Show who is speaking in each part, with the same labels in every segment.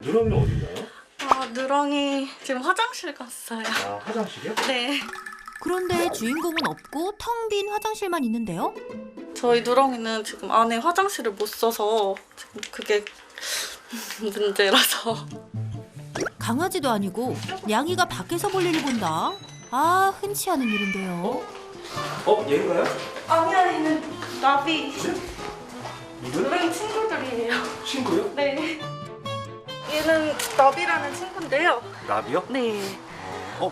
Speaker 1: 누렁이는 어디 있나요?
Speaker 2: 누렁이 지금 화장실 갔어요.
Speaker 1: 아, 화장실이요?
Speaker 2: 네.
Speaker 3: 그런데 주인공은 없고 텅 빈 화장실만 있는데요.
Speaker 2: 저희 누렁이는 지금 안에 화장실을 못 써서 지금 그게 문제라서.
Speaker 3: 강아지도 아니고 냥이가 밖에서 볼일을 본다. 아, 흔치 않은 일인데요.
Speaker 1: 얘인가요?
Speaker 2: 아니야, 얘는 나비.
Speaker 1: 이거는?
Speaker 2: 누렁이 친구들이에요.
Speaker 1: 친구요?
Speaker 2: 네. 얘는 나비라는 친구인데요.
Speaker 1: 나비요?
Speaker 2: 네.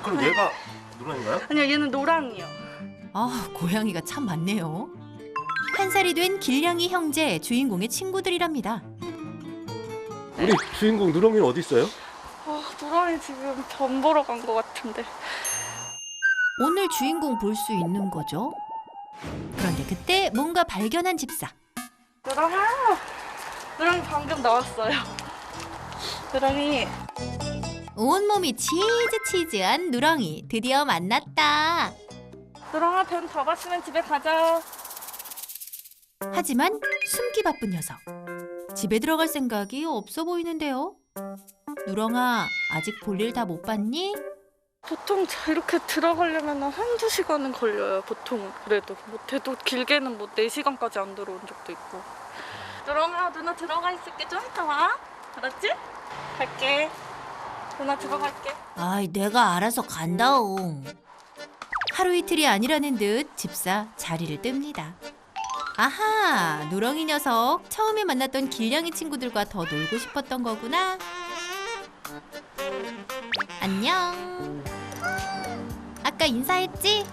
Speaker 1: 그럼 얘가 누렁이인가요?
Speaker 2: 아니요, 얘는 노랑이요.
Speaker 3: 아, 고양이가 참 많네요. 한 살이 된 길냥이 형제 주인공의 친구들이랍니다.
Speaker 1: 우리 주인공 누렁이는 어디 있어요?
Speaker 2: 누렁이 지금 전 보러 간 것 같은데.
Speaker 3: 오늘 주인공 볼 수 있는 거죠? 그런데 그때 뭔가 발견한 집사.
Speaker 2: 누렁이 방금 나왔어요. 누렁이.
Speaker 3: 온몸이 치즈한 누렁이 드디어 만났다.
Speaker 2: 누렁아, 뱀 잡았으면 집에 가자.
Speaker 3: 하지만 숨기 바쁜 녀석. 집에 들어갈 생각이 없어 보이는데요. 누렁아, 아직 볼일 다 못 봤니?
Speaker 2: 보통 이렇게 들어가려면 한두 시간은 걸려요. 보통 그래도 못해도 길게는 4시간까지 안 들어온 적도 있고. 누렁아, 누나 들어가 있을게. 좀 이따 와. 알았지? 갈게. 누나 들어갈게.
Speaker 3: 아이, 내가 알아서 간다옹. 하루 이틀이 아니라는 듯 집사 자리를 뜹니다. 아하, 누렁이 녀석 처음에 만났던 길냥이 친구들과 더 놀고 싶었던 거구나. 안녕. 아까 인사했지?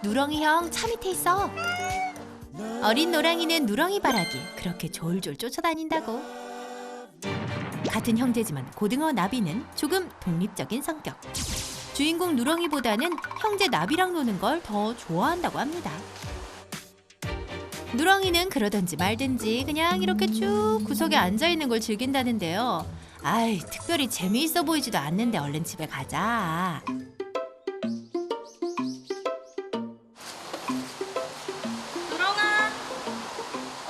Speaker 3: 누렁이 형 차 밑에 있어. 어린 노랑이는 누렁이 바라기 그렇게 졸졸 쫓아다닌다고. 같은 형제지만 고등어 나비는 조금 독립적인 성격. 주인공 누렁이보다는 형제 나비랑 노는 걸 더 좋아한다고 합니다. 누렁이는 그러든지 말든지 그냥 이렇게 쭉 구석에 앉아있는 걸 즐긴다는데요. 아이, 특별히 재미있어 보이지도 않는데 얼른 집에 가자.
Speaker 2: 누렁아,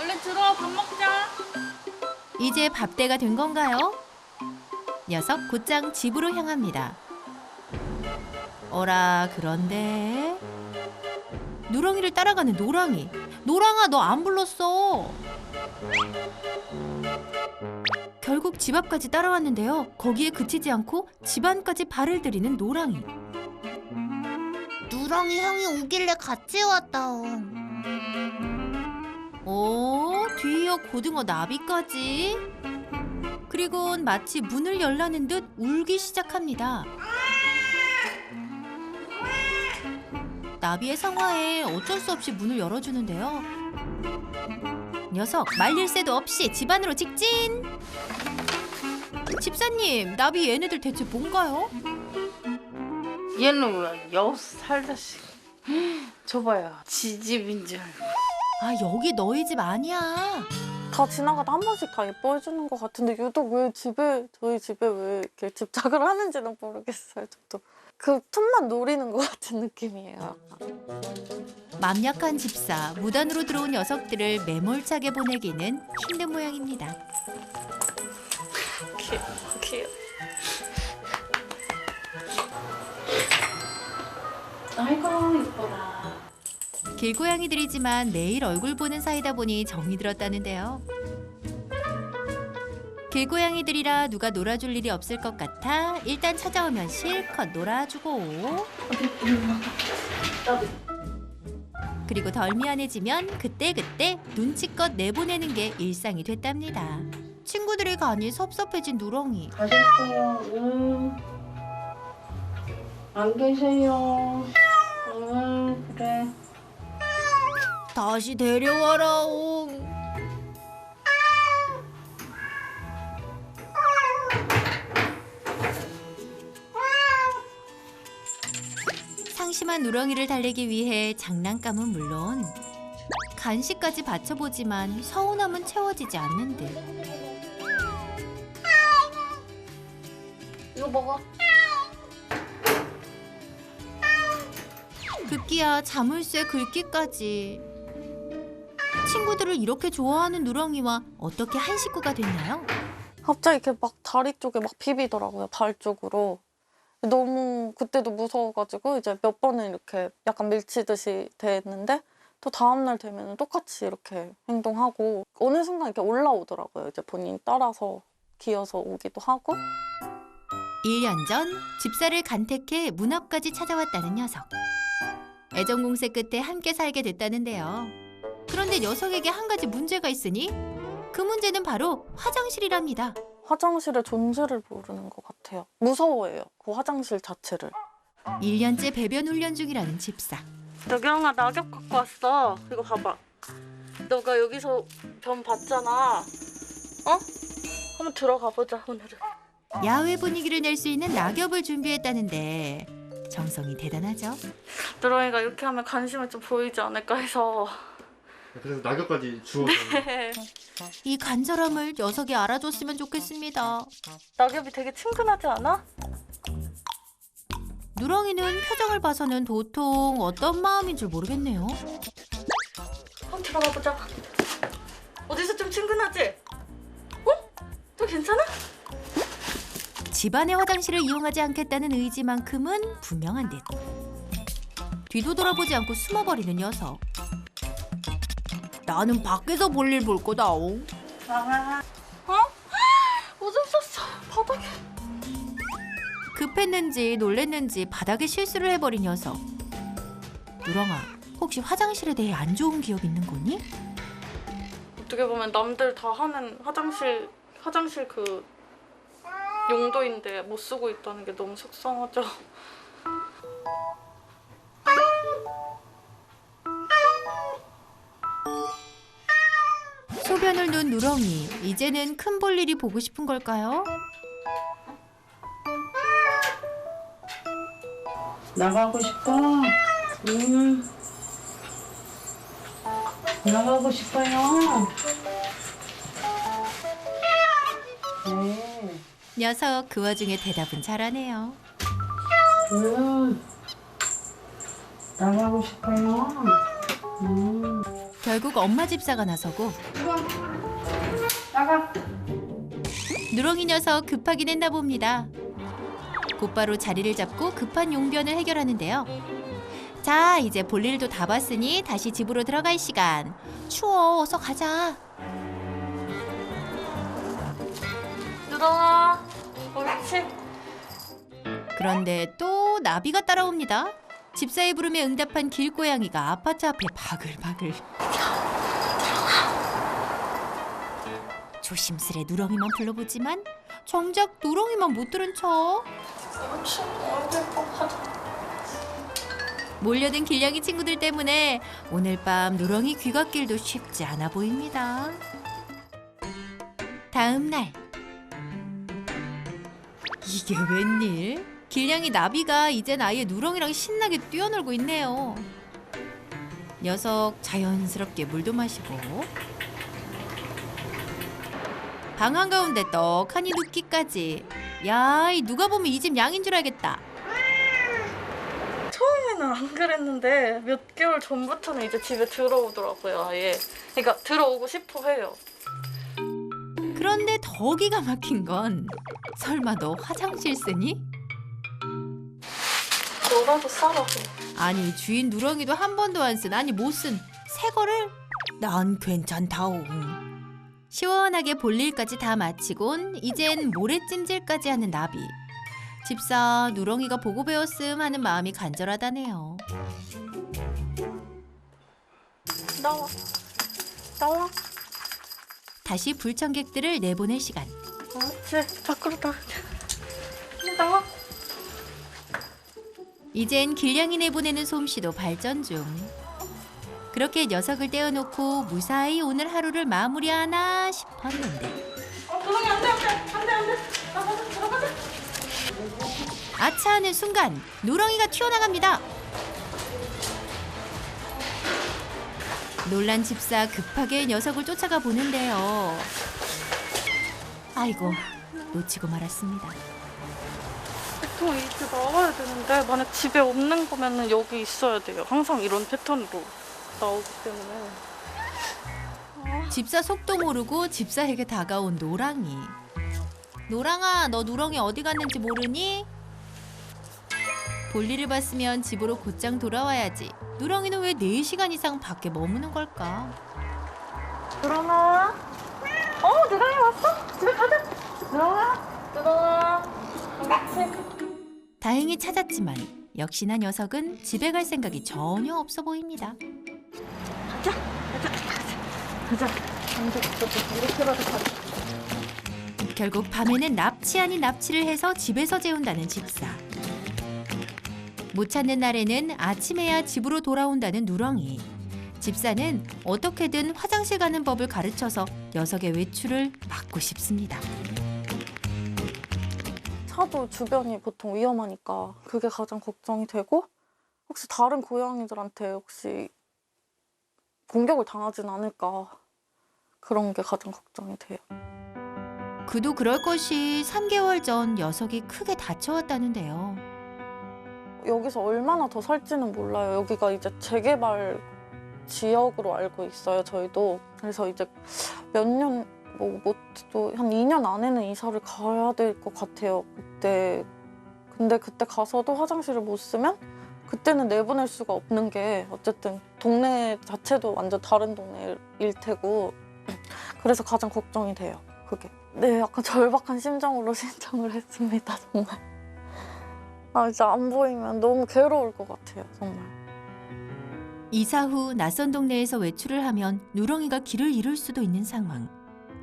Speaker 2: 얼른 들어와. 밥 먹자.
Speaker 3: 이제 밥때가 된 건가요? 녀석 곧장 집으로 향합니다. 어라, 그런데 누렁이를 따라가는 노랑이. 노랑아, 너 안 불렀어. 결국 집 앞까지 따라왔는데요. 거기에 그치지 않고 집 안까지 발을 들이는 노랑이.
Speaker 4: 누렁이 형이 오길래 같이 왔다옹.
Speaker 3: 뒤이어 고등어 나비까지. 그리곤 마치 문을 열라는 듯 울기 시작합니다. 나비의 성화에 어쩔 수 없이 문을 열어주는데요. 녀석 말릴 새도 없이 집 안으로 직진. 집사님, 나비 얘네들 대체 뭔가요?
Speaker 5: 얘는 왜 여기서 살다시 저봐요, 지 집인 줄 알고.
Speaker 3: 아, 여기 너희 집 아니야.
Speaker 2: 다 지나가다 한 번씩 다 예뻐해주는 것 같은데 유독 왜 저희 집에 왜 이렇게 집착을 하는지는 모르겠어요. 저도 그 틈만 노리는 것 같은 느낌이에요.
Speaker 3: 맘 약한 집사, 무단으로 들어온 녀석들을 매몰차게 보내기는 힘든 모양입니다.
Speaker 2: 귀여워. 아이고, 이뻐라.
Speaker 3: 길고양이들이지만 매일 얼굴 보는 사이다 보니 정이 들었다는데요. 길고양이들이라 누가 놀아줄 일이 없을 것 같아 일단 찾아오면 실컷 놀아주고, 그리고 덜 미안해지면 그때그때 눈치껏 내보내는 게 일상이 됐답니다. 친구들이 가니 섭섭해진 누렁이.
Speaker 5: 가셨어요. 안 계세요. 그래.
Speaker 3: 다시 데려와라옹. 상심한 누렁이를 달래기 위해 장난감은 물론 간식까지 바쳐보지만 서운함은 채워지지 않는 듯.
Speaker 2: 이거 먹어.
Speaker 3: 급기야 자물쇠 긁기까지. 친구들을 이렇게 좋아하는 누렁이와 어떻게 한 식구가 됐나요?
Speaker 2: 갑자기 이렇게 막 다리 쪽에 막 비비더라고요. 발 쪽으로. 너무 그때도 무서워가지고 이제 몇 번은 이렇게 약간 밀치듯이 됐는데 또 다음날 되면 똑같이 이렇게 행동하고 어느 순간 이렇게 올라오더라고요. 이제 본인 따라서 기어서 오기도 하고.
Speaker 3: 1년 전 집사를 간택해 문 앞까지 찾아왔다는 녀석. 애정 공세 끝에 함께 살게 됐다는데요. 그런데 녀석에게 한 가지 문제가 있으니 그 문제는 바로 화장실이랍니다.
Speaker 2: 화장실의 존재를 모르는 것 같아요. 무서워해요. 그 화장실 자체를.
Speaker 3: 1년째 배변 훈련 중이라는 집사.
Speaker 2: 여경아 낙엽 갖고 왔어. 이거 봐봐. 너가 여기서 변 봤잖아. 어? 한번 들어가 보자 오늘은.
Speaker 3: 야외 분위기를 낼 수 있는 낙엽을 준비했다는데 정성이 대단하죠.
Speaker 2: 누렁이가 이렇게 하면 관심을 좀 보이지 않을까 해서.
Speaker 1: 그래서 낙엽까지 주워서.
Speaker 3: 이 간절함을 녀석이 알아줬으면 좋겠습니다.
Speaker 2: 낙엽이 되게 친근하지 않아?
Speaker 3: 누렁이는 표정을 봐서는 도통 어떤 마음인 줄 모르겠네요.
Speaker 2: 한번 들어가 보자. 어디서 좀 친근하지? 어? 또 괜찮아?
Speaker 3: 집안의 화장실을 이용하지 않겠다는 의지만큼은 분명한 듯. 뒤도 돌아보지 않고 숨어버리는 녀석. 나는 밖에서 볼일 볼 거다옹.
Speaker 2: 어? 오줌 쌌어 바닥에.
Speaker 3: 급했는지 놀랬는지 바닥에 실수를 해버린 녀석. 누렁아, 혹시 화장실에 대해 안 좋은 기억 있는 거니?
Speaker 2: 어떻게 보면 남들 다 하는 화장실 그 용도인데 못 쓰고 있다는 게 너무 속상하죠.
Speaker 3: 소변을 놓은 누렁이, 이제는 큰 볼일이 보고 싶은 걸까요?
Speaker 5: 나가고 싶어? 나가고 싶어요. 네.
Speaker 3: 녀석 그 와중에 대답은 잘하네요.
Speaker 5: 나가고 싶어요.
Speaker 3: 결국 엄마 집사가 나서고
Speaker 5: 나가.
Speaker 3: 누렁이 녀석 급하긴 했나 봅니다. 곧바로 자리를 잡고 급한 용변을 해결하는데요. 자, 이제 볼일도 다 봤으니 다시 집으로 들어갈 시간. 추워, 어서 가자.
Speaker 2: 누렁아 옳지.
Speaker 3: 그런데 또 나비가 따라옵니다. 집사의 부름에 응답한 길고양이가 아파트 앞에 바글바글. 조심스레 누렁이만 불러보지만 정작 누렁이만 못 들은 척. 몰려든 길냥이 친구들 때문에 오늘 밤 누렁이 귀갓길도 쉽지 않아 보입니다. 다음 날. 이게 웬일? 길냥이 나비가 이젠 아예 누렁이랑 신나게 뛰어놀고 있네요. 녀석 자연스럽게 물도 마시고 방 한가운데 떡하니 눕기까지. 야, 이 누가 보면 이 집 양인 줄 알겠다.
Speaker 2: 처음에는 안 그랬는데 몇 개월 전부터는 이제 집에 들어오더라고요. 아예. 그러니까 들어오고 싶어 해요.
Speaker 3: 그런데 더 기가 막힌 건 설마 너 화장실 쓰니?
Speaker 2: 너라도 싸라고.
Speaker 3: 아니 주인 누렁이도 한 번도 안 쓴, 아니 못 쓴 새 거를 난 괜찮다옹. 시원하게 볼일까지 다 마치곤 이젠 모래찜질까지 하는 나비. 집사 누렁이가 보고 배웠음 하는 마음이 간절하다네요.
Speaker 2: 나와. 나와.
Speaker 3: 다시 불청객들을 내보낼 시간.
Speaker 2: 옳지. 밖으로 나가. 나와.
Speaker 3: 이젠 길냥이 내보내는 솜씨도 발전 중. 그렇게 녀석을 떼어놓고 무사히 오늘 하루를 마무리하나 싶었는데
Speaker 2: 누렁이 안 돼. 나가자. 들어가자.
Speaker 3: 아차 하는 순간 누렁이가 튀어나갑니다. 놀란 집사 급하게 녀석을 쫓아가 보는데요. 아이고, 놓치고 말았습니다.
Speaker 2: 보통 이렇게 나와야 되는데 만약 집에 없는 거면은 여기 있어야 돼요. 항상 이런 패턴으로 나오기 때문에.
Speaker 3: 집사 속도 모르고 집사에게 다가온 노랑이. 노랑아, 너 누렁이 어디 갔는지 모르니? 볼일을 봤으면 집으로 곧장 돌아와야지. 누렁이는 왜 4시간 이상 밖에 머무는 걸까?
Speaker 2: 누렁아. 누렁이 왔어? 집에 가자. 누렁아.
Speaker 3: 다행히 찾았지만 역시나 녀석은 집에 갈 생각이 전혀 없어 보입니다.
Speaker 2: 가자. 이렇게라도 가자.
Speaker 3: 결국 밤에는 납치 아닌 납치를 해서 집에서 재운다는 집사. 못 찾는 날에는 아침에야 집으로 돌아온다는 누렁이. 집사는 어떻게든 화장실 가는 법을 가르쳐서 녀석의 외출을 막고 싶습니다.
Speaker 2: 차도 주변이 보통 위험하니까 그게 가장 걱정이 되고, 혹시 다른 고양이들한테 혹시 공격을 당하진 않을까, 그런 게 가장 걱정이 돼요.
Speaker 3: 그도 그럴 것이 3개월 전 녀석이 크게 다쳐왔다는데요.
Speaker 2: 여기서 얼마나 더 살지는 몰라요. 여기가 이제 재개발 지역으로 알고 있어요, 저희도. 그래서 이제 몇 년, 또 한 2년 안에는 이사를 가야 될 것 같아요, 그때. 근데 그때 가서도 화장실을 못 쓰면 그때는 내보낼 수가 없는 게, 어쨌든 동네 자체도 완전 다른 동네일 테고. 그래서 가장 걱정이 돼요, 그게. 네, 약간 절박한 심정으로 신청을 했습니다, 정말. 이제 안 보이면 너무 괴로울 것 같아요, 정말.
Speaker 3: 이사 후 낯선 동네에서 외출을 하면 누렁이가 길을 잃을 수도 있는 상황.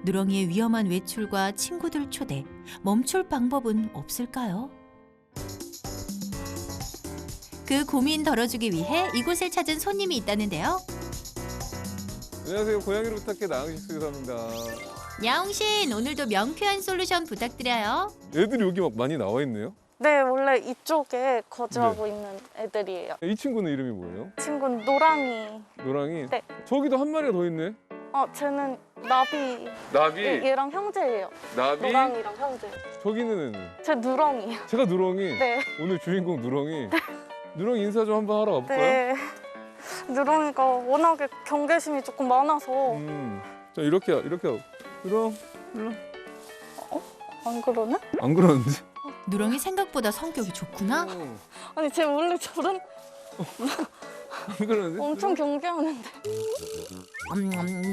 Speaker 3: 누렁이의 위험한 외출과 친구들 초대, 멈출 방법은 없을까요? 그 고민 덜어주기 위해 이곳을 찾은 손님이 있다는데요.
Speaker 6: 안녕하세요. 고양이를 부탁해 나은식수사입니다.
Speaker 3: 야옹신, 오늘도 명쾌한 솔루션 부탁드려요.
Speaker 6: 애들이 여기 막 많이 나와 있네요.
Speaker 2: 네, 원래 이쪽에 거주하고 있는 애들이에요.
Speaker 6: 이 친구는 이름이 뭐예요?
Speaker 2: 친구는 노랑이.
Speaker 6: 노랑이?
Speaker 2: 네.
Speaker 6: 저기도 한 마리가 더 있네.
Speaker 2: 쟤는 나비.
Speaker 6: 나비,
Speaker 2: 얘랑 형제예요.
Speaker 6: 나비,
Speaker 2: 노랑이랑 형제.
Speaker 6: 저기는 애는.
Speaker 2: 제 누렁이요.
Speaker 6: 제가 누렁이.
Speaker 2: 네.
Speaker 6: 오늘 주인공 누렁이. 누렁이 인사 좀 한번 하러 가볼까요?
Speaker 2: 네. 누렁이가 워낙에 경계심이 조금 많아서
Speaker 6: 자, 이렇게 하고. 누렁, 일로.
Speaker 2: 안 그러네?
Speaker 6: 안 그러는데?
Speaker 3: 누렁이 생각보다 성격이 좋구나.
Speaker 2: 아니, 쟤 원래 저런
Speaker 6: 안 그러는데?
Speaker 2: 엄청 경계하는데.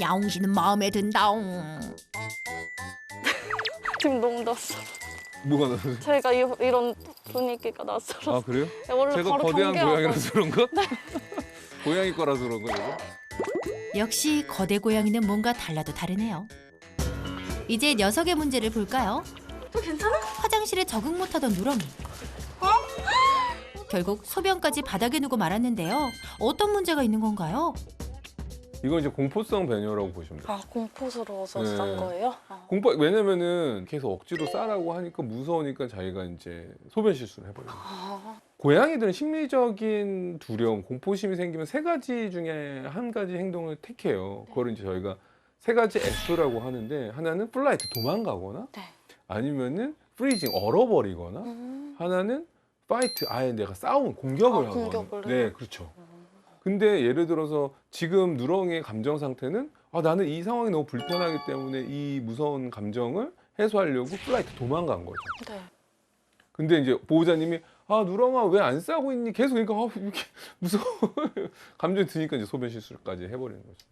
Speaker 3: 야옹신은 마음에 든다옹.
Speaker 2: 지금 너무 낯설어.
Speaker 6: 뭐가 나서?
Speaker 2: 제가 이런 분위기가 낯설어.
Speaker 6: 아, 그래요?
Speaker 2: 원래
Speaker 6: 제가
Speaker 2: 바로
Speaker 6: 거대한
Speaker 2: 경계하고.
Speaker 6: 고양이라서 그런가? 고양이 거라서 그런 거예요?
Speaker 3: 역시 거대 고양이는 뭔가 달라도 다르네요. 이제 녀석의 문제를 볼까요?
Speaker 2: 또 괜찮아?
Speaker 3: 화장실에 적응 못하던 누렁이. 결국 소변까지 바닥에 누고 말았는데요. 어떤 문제가 있는 건가요?
Speaker 6: 이건 이제 공포성 배뇨라고 보시면 돼요.
Speaker 2: 공포스러워서
Speaker 6: 네.
Speaker 2: 싼 거예요?
Speaker 6: 왜냐면은 계속 억지로 싸라고 하니까 무서우니까 자기가 이제 소변 실수를 해버려요. 고양이들은 심리적인 두려움, 공포심이 생기면 3가지 중에 한 가지 행동을 택해요. 그걸 이제 저희가 3가지 F라고 하는데, 하나는 플라이트, 도망가거나,
Speaker 2: 네.
Speaker 6: 아니면은 프리징, 얼어버리거나, 하나는 파이트, 아예 내가 공격을 하거나.
Speaker 2: 공격을
Speaker 6: 네,
Speaker 2: 해요?
Speaker 6: 그렇죠. 근데 예를 들어서 지금 누렁이의 감정 상태는 나는 이 상황이 너무 불편하기 때문에 이 무서운 감정을 해소하려고 플라이트, 도망간 거죠.
Speaker 2: 네.
Speaker 6: 근데 이제 보호자님이 누렁아 왜 안 싸고 있니? 계속 그러니까 이렇게 무서워. 감정이 드니까 이제 소변 실수까지 해버리는 거죠.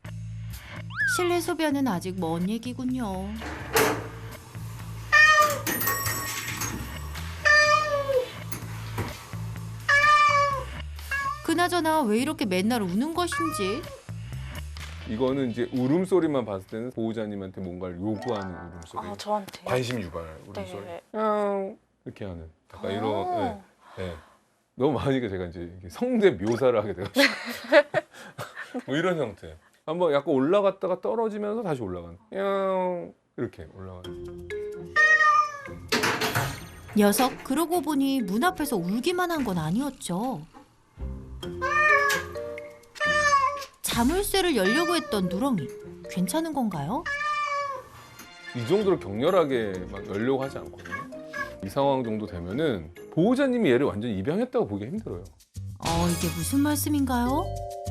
Speaker 3: 실내 소변은 아직 먼 얘기군요. 그나저나 왜 이렇게 맨날 우는 것인지.
Speaker 6: 이거는 이제 울음소리만 봤을 때는 보호자님한테 뭔가를 요구하는 울음소리.
Speaker 2: 저한테.
Speaker 6: 관심 유발 울음소리.
Speaker 2: 네.
Speaker 6: 이렇게 하는. 약간 이런. 네. 너무 많으니까 제가 이제 이게 성대 묘사를 하게 돼가지고. 뭐 이런 형태. 한번 약간 올라갔다가 떨어지면서 다시 올라가는. 이렇게 올라가는.
Speaker 3: 녀석 그러고 보니 문 앞에서 울기만 한 건 아니었죠. 자물쇠를 열려고 했던 누렁이. 괜찮은 건가요?
Speaker 6: 이 정도로 격렬하게 막 열려고 하지 않거든요. 이 상황 정도 되면은 보호자님이 얘를 완전 입양했다고 보기 힘들어요.
Speaker 3: 이게 무슨 말씀인가요?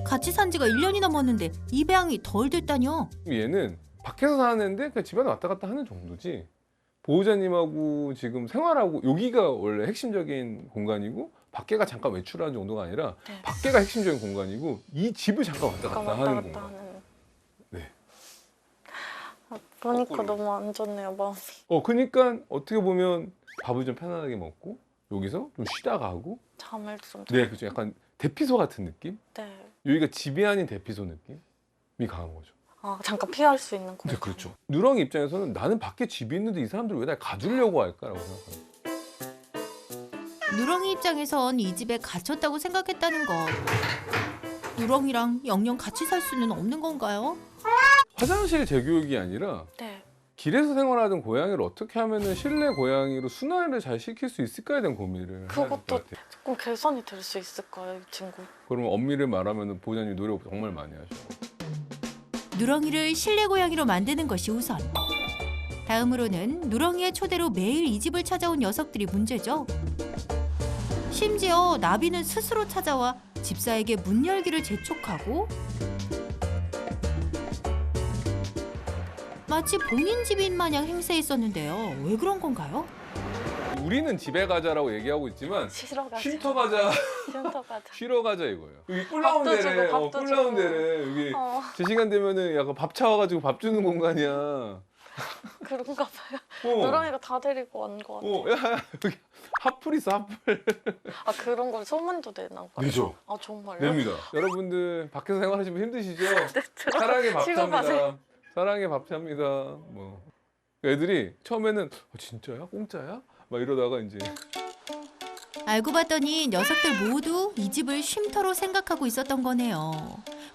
Speaker 3: 같이 산 지가 1년이 넘었는데 입양이 덜 됐다뇨.
Speaker 6: 얘는 밖에서 사는데 그냥 집안에 왔다 갔다 하는 정도지. 보호자님하고 지금 생활하고 여기가 원래 핵심적인 공간이고 밖에가 잠깐 외출하는 정도가 아니라
Speaker 2: 네.
Speaker 6: 밖에가 핵심적인 공간이고 이 집을 잠깐 왔다 갔다
Speaker 2: 왔다
Speaker 6: 하는
Speaker 2: 갔다
Speaker 6: 공간.
Speaker 2: 하는.
Speaker 6: 네.
Speaker 2: 그러니까 너무 안 좋네요, 마음이.
Speaker 6: 그러니까 어떻게 보면 밥을 좀 편안하게 먹고 여기서 좀 쉬다 가고.
Speaker 2: 잠을 좀.
Speaker 6: 네, 그죠. 약간 대피소 같은 느낌?
Speaker 2: 네.
Speaker 6: 여기가 집이 아닌 대피소 느낌이 강한 거죠.
Speaker 2: 아, 잠깐 피할 수 있는 공간.
Speaker 6: 네, 그렇죠. 누렁이 입장에서는 나는 밖에 집이 있는데 이 사람들 왜 날 가두려고 할까라고 생각합니다.
Speaker 3: 누렁이 입장에선 이 집에 갇혔다고 생각했다는 것. 누렁이랑 영영 같이 살 수는 없는 건가요?
Speaker 6: 화장실 재교육이 아니라
Speaker 2: 네.
Speaker 6: 길에서 생활하던 고양이를 어떻게 하면 실내 고양이로 순환을 잘 시킬 수 있을까에 대한 고민을 해야 될 것
Speaker 2: 그것도
Speaker 6: 같아요.
Speaker 2: 조금 개선이 될 수 있을까요, 이 친구?
Speaker 6: 그러면 엄밀히 말하면 보호자님 노력 정말 많이 하셔.
Speaker 3: 누렁이를 실내 고양이로 만드는 것이 우선. 다음으로는 누렁이의 초대로 매일 이 집을 찾아온 녀석들이 문제죠. 심지어 나비는 스스로 찾아와 집사에게 문 열기를 재촉하고 마치 본인 집인 마냥 행세했었는데요. 왜 그런 건가요?
Speaker 6: 우리는 집에 가자라고 얘기하고 있지만
Speaker 2: 쉬러 가자.
Speaker 6: 쉼터 가자,
Speaker 2: 쉼터 가자.
Speaker 6: 쉬러 가자 이거예요. 여기 꿀 나온
Speaker 2: 밥도
Speaker 6: 데래,
Speaker 2: 주고, 밥도
Speaker 6: 꿀 나온
Speaker 2: 주고.
Speaker 6: 데래. 여기
Speaker 2: 어,
Speaker 6: 제 시간 되면은 약간 밥 차와가지고 밥 주는 공간이야.
Speaker 2: 그런가 봐요.
Speaker 6: 어.
Speaker 2: 누렁이가 다 데리고 온 것 같아요.
Speaker 6: 야, 여기 핫플 있어, 핫플.
Speaker 2: 아, 그런 걸 소문도 내나 봐요.
Speaker 6: 되죠.
Speaker 2: 아, 정말요?
Speaker 6: 됩니다. 여러분들 밖에서 생활하시면 힘드시죠?
Speaker 2: 네,
Speaker 6: 사랑의
Speaker 2: 쉬고 가세요.
Speaker 6: 밥차입니다. 사랑의 밥차입니다. 뭐 애들이 처음에는 진짜야? 공짜야? 막 이러다가 이제
Speaker 3: 알고 봤더니 녀석들 모두 이 집을 쉼터로 생각하고 있었던 거네요.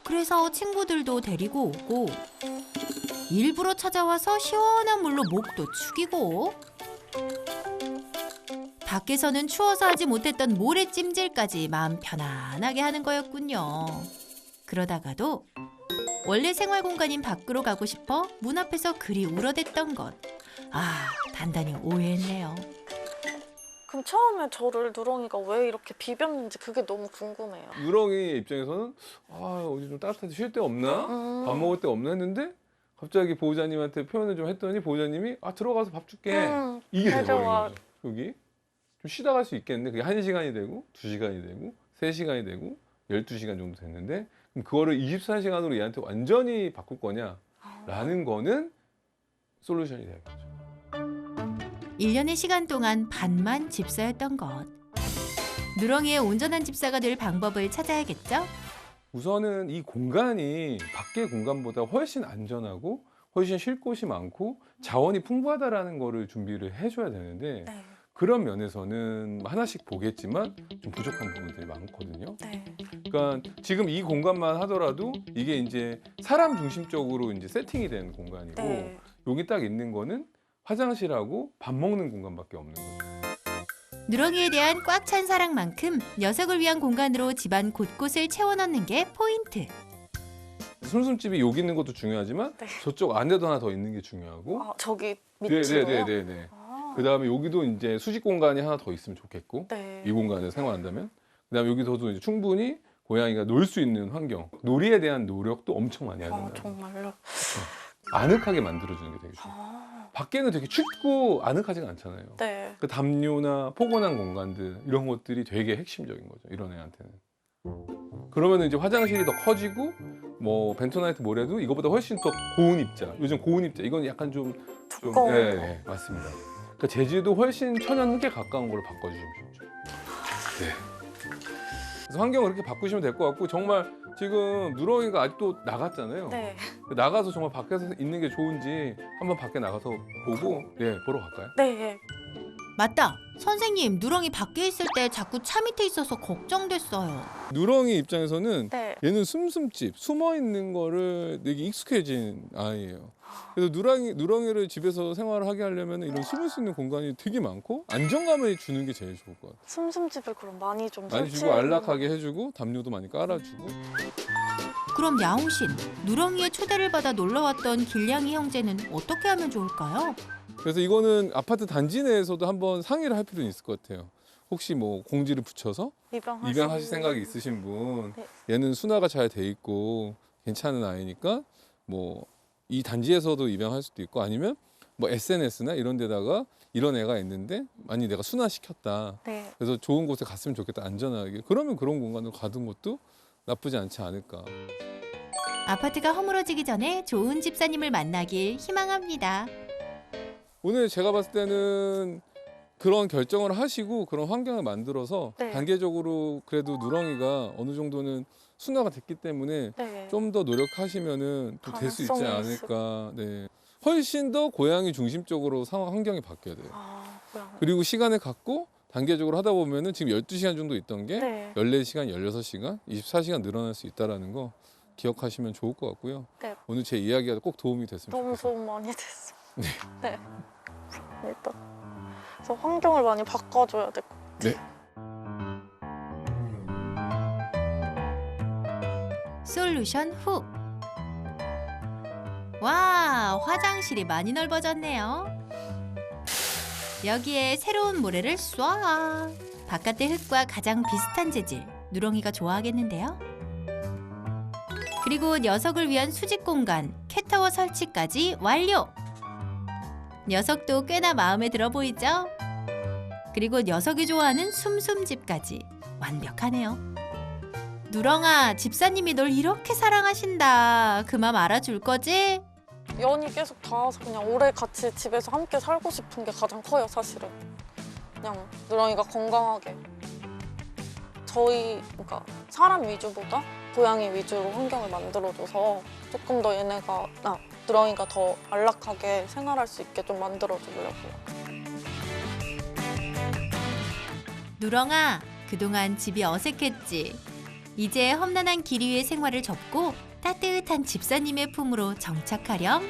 Speaker 3: 그래서 친구들도 데리고 오고 일부러 찾아와서 시원한 물로 목도 축이고 밖에서는 추워서 하지 못했던 모래찜질까지 마음 편안하게 하는 거였군요. 그러다가도 원래 생활 공간인 밖으로 가고 싶어 문 앞에서 그리 울어댔던 것. 아, 단단히 오해했네요.
Speaker 2: 그럼 처음에 저를 누렁이가 왜 이렇게 비볐는지 그게 너무 궁금해요.
Speaker 6: 누렁이 입장에서는 어디 좀 따뜻하게 쉴 데 없나? 밥 먹을 데 없나 했는데 갑자기 보호자님한테 표현을 좀 했더니 보호자님이 들어가서 밥 줄게. 이게 돼버린
Speaker 2: 데려와.
Speaker 6: 거죠. 여기 좀 쉬다 갈 수 있겠는데 그게 1시간이 되고 2시간이 되고 3시간이 되고 12시간 정도 됐는데 그럼 그거를 24시간으로 얘한테 완전히 바꿀 거냐라는 거는 솔루션이 돼야겠죠.
Speaker 3: 1년의 시간 동안 반만 집사였던 것. 누렁이의 온전한 집사가 될 방법을 찾아야겠죠?
Speaker 6: 우선은 이 공간이 밖의 공간보다 훨씬 안전하고 훨씬 쉴 곳이 많고 자원이 풍부하다라는 거를 준비를 해줘야 되는데
Speaker 2: 네.
Speaker 6: 그런 면에서는 하나씩 보겠지만 좀 부족한 부분들이 많거든요.
Speaker 2: 네.
Speaker 6: 그러니까 지금 이 공간만 하더라도 이게 이제 사람 중심적으로 이제 세팅이 된 공간이고
Speaker 2: 네.
Speaker 6: 여기 딱 있는 거는 화장실하고 밥 먹는 공간밖에 없는 거죠.
Speaker 3: 누렁이에 대한 꽉 찬 사랑만큼 녀석을 위한 공간으로 집안 곳곳을 채워넣는 게 포인트.
Speaker 6: 숨숨집이 여기 있는 것도 중요하지만
Speaker 2: 네.
Speaker 6: 저쪽 안에도 하나 더 있는 게 중요하고
Speaker 2: 아, 저기 밑으로요?
Speaker 6: 네네네네.
Speaker 2: 아,
Speaker 6: 그다음에 여기도 이제 수직 공간이 하나 더 있으면 좋겠고
Speaker 2: 네.
Speaker 6: 이 공간에서 생활한다면 그다음에 여기서도 이제 충분히 고양이가 놀 수 있는 환경 놀이에 대한 노력도 엄청 많이 해야
Speaker 2: 아,
Speaker 6: 된다.
Speaker 2: 정말요?
Speaker 6: 아늑하게 만들어주는 게 되게 중요해요.
Speaker 2: 아,
Speaker 6: 밖에는 되게 춥고 아늑하지가 않잖아요.
Speaker 2: 네.
Speaker 6: 그 담요나 포근한 공간들 이런 것들이 되게 핵심적인 거죠. 이런 애한테는. 그러면 이제 화장실이 더 커지고 뭐 벤토나이트 모래도 이거보다 훨씬 더 고운 입자. 요즘 고운 입자 이건 약간 좀
Speaker 2: 두꺼운
Speaker 6: 네,
Speaker 2: 거.
Speaker 6: 네, 맞습니다. 그러니까 재질도 훨씬 천연 흙에 가까운 걸로 바꿔주시면 좋죠. 네. 그래서 환경을 그렇게 바꾸시면 될 것 같고 정말 지금 누렁이가 아직도 나갔잖아요.
Speaker 2: 네.
Speaker 6: 나가서 정말 밖에서 있는 게 좋은지 한번 밖에 나가서 보고 보러 갈까요?
Speaker 2: 네.
Speaker 3: 맞다. 선생님, 누렁이 밖에 있을 때 자꾸 차 밑에 있어서 걱정됐어요.
Speaker 6: 누렁이 입장에서는
Speaker 2: 네.
Speaker 6: 얘는 숨숨집, 숨어 있는 거를 되게 익숙해진 아이예요. 그래서 누렁이를 집에서 생활을 하게 하려면 이런 숨을 수 있는 공간이 되게 많고 안정감을 주는 게 제일 좋을 것 같아요.
Speaker 2: 숨숨집을 그럼 많이 좀
Speaker 6: 많이 주고
Speaker 2: 설치해
Speaker 6: 안락하게 해주고 담요도 많이 깔아주고.
Speaker 3: 그럼 야옹신, 누렁이의 초대를 받아 놀러왔던 길냥이 형제는 어떻게 하면 좋을까요?
Speaker 6: 그래서 이거는 아파트 단지 내에서도 한번 상의를 할 필요는 있을 것 같아요. 혹시 뭐 공지를 붙여서 입양하실 생각이 있으신 분,
Speaker 2: 네.
Speaker 6: 얘는 순화가 잘 돼 있고 괜찮은 아이니까 뭐 이 단지에서도 입양할 수도 있고 아니면 뭐 SNS나 이런 데다가 이런 애가 있는데 많이 내가 순화시켰다.
Speaker 2: 네.
Speaker 6: 그래서 좋은 곳에 갔으면 좋겠다, 안전하게. 그러면 그런 공간으로 가는 것도 나쁘지 않지 않을까.
Speaker 3: 아파트가 허물어지기 전에 좋은 집사님을 만나길 희망합니다.
Speaker 6: 오늘 제가 봤을 때는 그런 결정을 하시고 그런 환경을 만들어서
Speaker 2: 네.
Speaker 6: 단계적으로 그래도 누렁이가 어느 정도는 순화가 됐기 때문에
Speaker 2: 네.
Speaker 6: 좀 더 노력하시면은 또 될 수 있지
Speaker 2: 가능성이
Speaker 6: 않을까. 네. 훨씬 더 고양이 중심적으로 상황 환경이 바뀌어야 돼요.
Speaker 2: 고양이.
Speaker 6: 그리고 시간을 갖고 단계적으로 하다 보면은 지금 12시간 정도 있던 게
Speaker 2: 네.
Speaker 6: 14시간, 16시간, 24시간 늘어날 수 있다라는 거 기억하시면 좋을 것 같고요.
Speaker 2: 네.
Speaker 6: 오늘 제 이야기가 꼭 도움이 됐으면
Speaker 2: 너무
Speaker 6: 좋겠어요.
Speaker 2: 도움 많이 됐어. 네. 일단 그래서 환경을 많이 바꿔줘야 될 것 같아요.
Speaker 6: 네.
Speaker 3: 솔루션 후. 와, 화장실이 많이 넓어졌네요. 여기에 새로운 모래를 쏴. 바깥의 흙과 가장 비슷한 재질, 누렁이가 좋아하겠는데요. 그리고 녀석을 위한 수직 공간, 캣타워 설치까지 완료. 녀석도 꽤나 마음에 들어 보이죠? 그리고 녀석이 좋아하는 숨숨집까지 완벽하네요. 누렁아, 집사님이 널 이렇게 사랑하신다. 그 맘 알아줄 거지?
Speaker 2: 연이 계속 닿아서 그냥 오래 같이 집에서 함께 살고 싶은 게 가장 커요, 사실은. 그냥 누렁이가 건강하게. 그러니까 사람 위주보다 고양이 위주로 환경을 만들어줘서 조금 더 누렁이가 더 안락하게 생활할 수 있게 좀 만들어주려고요.
Speaker 3: 누렁아, 그동안 집이 어색했지? 이제 험난한 길 위의 생활을 접고 따뜻한 집사님의 품으로 정착하렴.